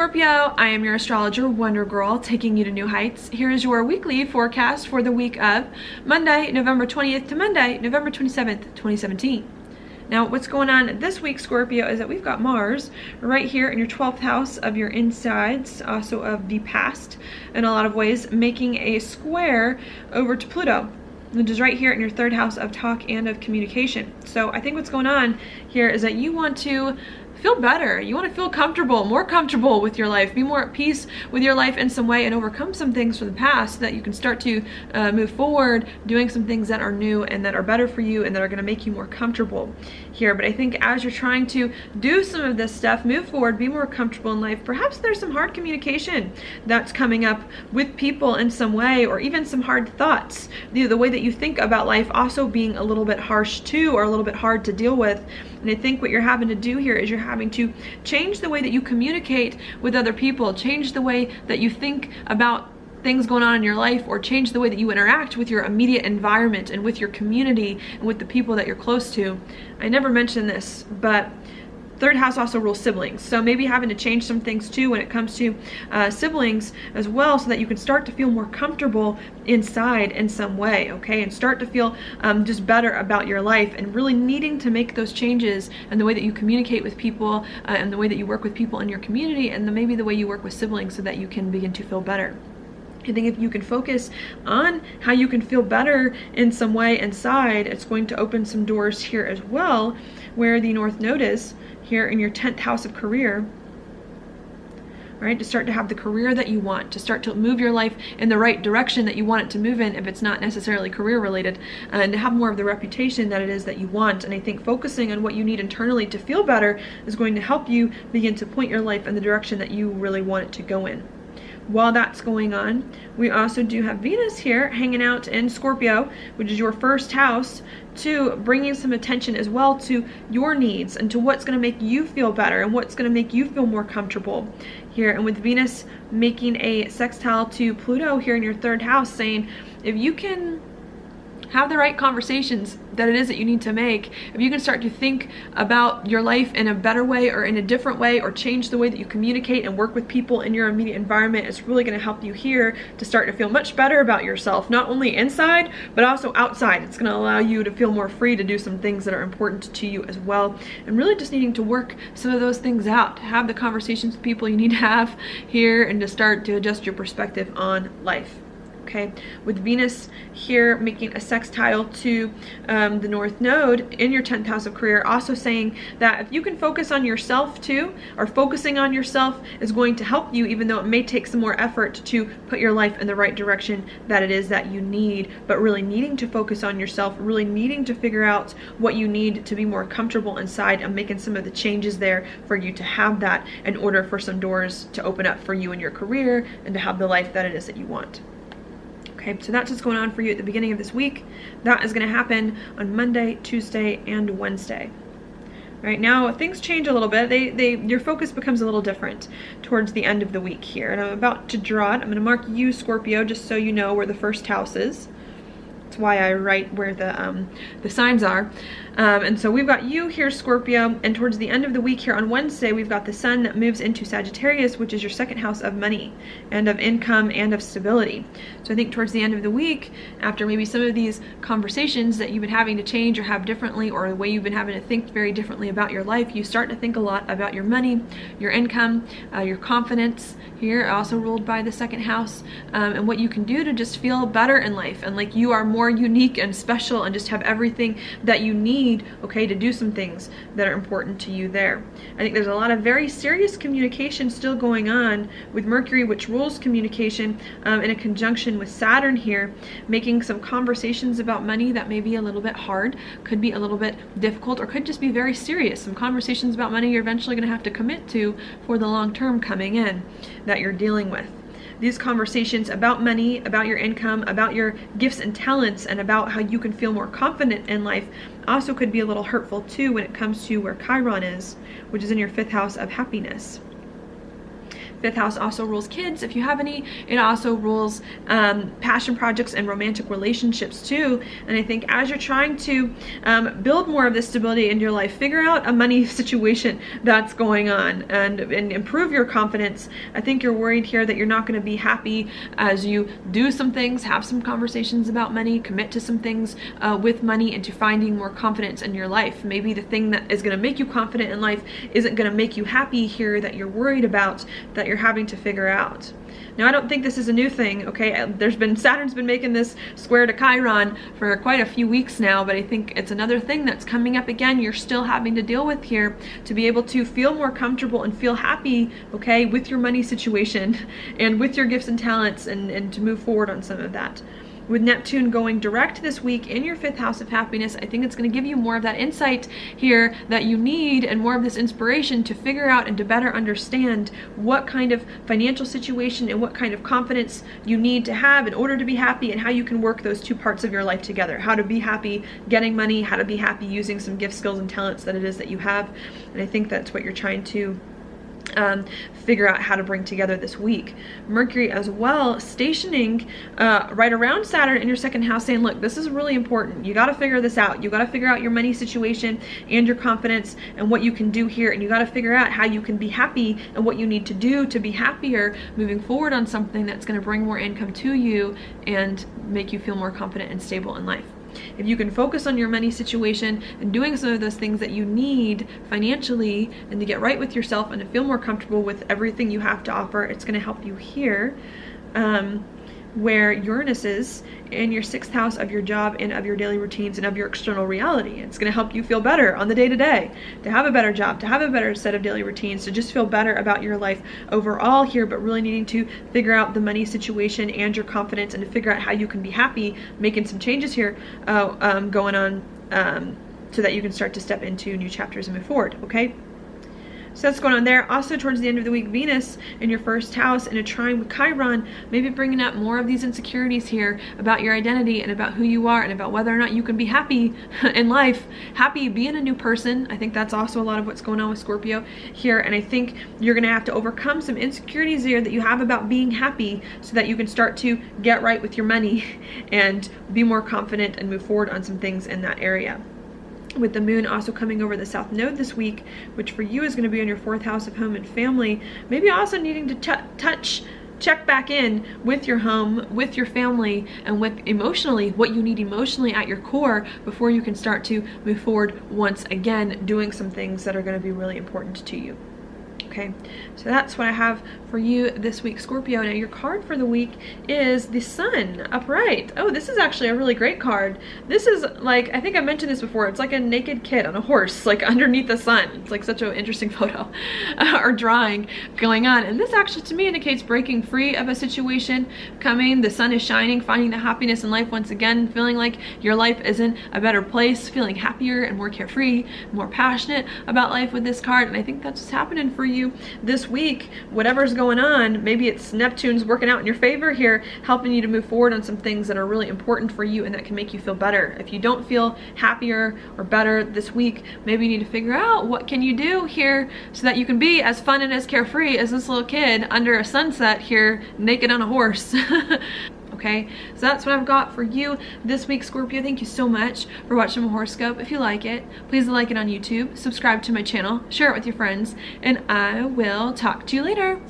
Scorpio, I am your astrologer, Wonder Girl, taking you to new heights. Here is your weekly forecast for the week of Monday, November 20th to Monday, November 27th, 2017. Now, what's going on this week, Scorpio, is that we've got Mars right here in your 12th house of your insides, also of the past, in a lot of ways, making a square over to Pluto, which is right here in your 3rd house of talk and of communication. So I think what's going on here is that you want to feel better. You want to feel comfortable, more comfortable with your life, be more at peace with your life in some way, and overcome some things from the past so that you can start to move forward, doing some things that are new and that are better for you and that are going to make you more comfortable here. But I think as you're trying to do some of this stuff, move forward, be more comfortable in life, perhaps there's some hard communication that's coming up with people in some way, or even some hard thoughts. The way that you think about life also being a little bit harsh too, or a little bit hard to deal with. And I think what you're having to do here is you're having to change the way that you communicate with other people, change the way that you think about things going on in your life, or change the way that you interact with your immediate environment and with your community and with the people that you're close to. I never mentioned this, but 3rd house also rules siblings, so maybe having to change some things too when it comes to siblings as well, so that you can start to feel more comfortable inside in some way, okay, and start to feel just better about your life, and really needing to make those changes in the way that you communicate with people and the way that you work with people in your community, and maybe the way you work with siblings, so that you can begin to feel better. I think if you can focus on how you can feel better in some way inside, it's going to open some doors here as well, where the North Node is here in your 10th house of career, right? To start to have the career that you want, to start to move your life in the right direction that you want it to move in, if it's not necessarily career related, and to have more of the reputation that it is that you want. And I think focusing on what you need internally to feel better is going to help you begin to point your life in the direction that you really want it to go in. While that's going on, we also do have Venus here hanging out in Scorpio, which is your 1st house, to bringing some attention as well to your needs and to what's going to make you feel better and what's going to make you feel more comfortable here. And with Venus making a sextile to Pluto here in your 3rd house, saying if you can have the right conversations that it is that you need to make, if you can start to think about your life in a better way or in a different way, or change the way that you communicate and work with people in your immediate environment, it's really going to help you here to start to feel much better about yourself, not only inside but also outside. It's going to allow you to feel more free to do some things that are important to you as well, and really just needing to work some of those things out, have the conversations with people you need to have here, and to start to adjust your perspective on life. Okay, with Venus here making a sextile to the North Node in your 10th house of career, also saying that if you can focus on yourself too, or focusing on yourself is going to help you, even though it may take some more effort to put your life in the right direction that it is that you need. But really needing to focus on yourself, really needing to figure out what you need to be more comfortable inside, and making some of the changes there for you to have that, in order for some doors to open up for you in your career and to have the life that it is that you want. Okay, so that's what's going on for you at the beginning of this week. That is going to happen on Monday, Tuesday, and Wednesday. Right now, things change a little bit. Your focus becomes a little different towards the end of the week here. And I'm about to draw it. I'm going to mark you, Scorpio, just so you know where the 1st house is. That's why I write where the signs are. And so we've got you here, Scorpio, and towards the end of the week here on Wednesday, we've got the Sun that moves into Sagittarius, which is your 2nd house of money and of income and of stability. So I think towards the end of the week, after maybe some of these conversations that you've been having to change or have differently, or the way you've been having to think very differently about your life, you start to think a lot about your money, your income, your confidence here, also ruled by the 2nd house, and what you can do to just feel better in life, and like you are more unique and special, and just have everything that you need, okay, to do some things that are important to you there. I think there's a lot of very serious communication still going on with Mercury, which rules communication, in a conjunction with Saturn here, making some conversations about money that may be a little bit hard, could be a little bit difficult, or could just be very serious. Some conversations about money you're eventually going to have to commit to for the long term coming in that you're dealing with. These conversations about money, about your income, about your gifts and talents, and about how you can feel more confident in life also could be a little hurtful too when it comes to where Chiron is, which is in your 5th house of happiness. 5th house also rules kids, if you have any. It also rules passion projects and romantic relationships too. And I think as you're trying to build more of this stability in your life, figure out a money situation that's going on and improve your confidence. I think you're worried here that you're not going to be happy as you do some things, have some conversations about money, commit to some things with money, and to finding more confidence in your life. Maybe the thing that is going to make you confident in life isn't going to make you happy here, that you're worried about, that you're having to figure out. Now, I don't think this is a new thing, okay? Saturn's been making this square to Chiron for quite a few weeks now, but I think it's another thing that's coming up again. You're still having to deal with here to be able to feel more comfortable and feel happy, okay, with your money situation and with your gifts and talents, and to move forward on some of that. With Neptune going direct this week in your 5th house of happiness, I think it's going to give you more of that insight here that you need, and more of this inspiration to figure out and to better understand what kind of financial situation and what kind of confidence you need to have in order to be happy, and how you can work those two parts of your life together. How to be happy getting money, how to be happy using some gift, skills, and talents that it is that you have. And I think that's what you're trying to figure out how to bring together this week. Mercury as well stationing right around Saturn in your 2nd house, saying, look, this is really important. You got to figure this out. You got to figure out your money situation and your confidence and what you can do here, and you got to figure out how you can be happy and what you need to do to be happier moving forward on something that's going to bring more income to you and make you feel more confident and stable in life. If you can focus on your money situation and doing some of those things that you need financially, and to get right with yourself and to feel more comfortable with everything you have to offer, it's going to help you here. Where Uranus is in your 6th house of your job and of your daily routines and of your external reality. It's going to help you feel better on the day-to-day, to have a better job, to have a better set of daily routines, to just feel better about your life overall here, but really needing to figure out the money situation and your confidence, and to figure out how you can be happy, making some changes here going on so that you can start to step into new chapters and move forward, okay? So that's going on there. Also, towards the end of the week, Venus in your 1st house in a trine with Chiron, maybe bringing up more of these insecurities here about your identity and about who you are and about whether or not you can be happy in life, happy being a new person. I think that's also a lot of what's going on with Scorpio here. And I think you're going to have to overcome some insecurities there that you have about being happy, so that you can start to get right with your money and be more confident and move forward on some things in that area. With the moon also coming over the south node this week, which for you is going to be in your 4th house of home and family, maybe also needing to check back in with your home, with your family, and with emotionally, what you need emotionally at your core before you can start to move forward once again, doing some things that are going to be really important to you. Okay, so that's what I have for you this week, Scorpio. Now, your card for the week is the Sun upright. Oh, this is actually a really great card. This is like, I think I mentioned this before, it's like a naked kid on a horse, like underneath the sun. It's like such an interesting photo or drawing going on. And this actually, to me, indicates breaking free of a situation coming. The sun is shining, finding the happiness in life once again, feeling like your life is in a better place, feeling happier and more carefree, more passionate about life with this card. And I think that's what's happening for you this week. Whatever's going on, maybe it's Neptune's working out in your favor here, helping you to move forward on some things that are really important for you and that can make you feel better. If you don't feel happier or better this week, maybe you need to figure out what can you do here so that you can be as fun and as carefree as this little kid under a sunset here, naked on a horse. Okay, so that's what I've got for you this week, Scorpio. Thank you so much for watching my horoscope. If you like it, please like it on YouTube, subscribe to my channel, share it with your friends, and I will talk to you later.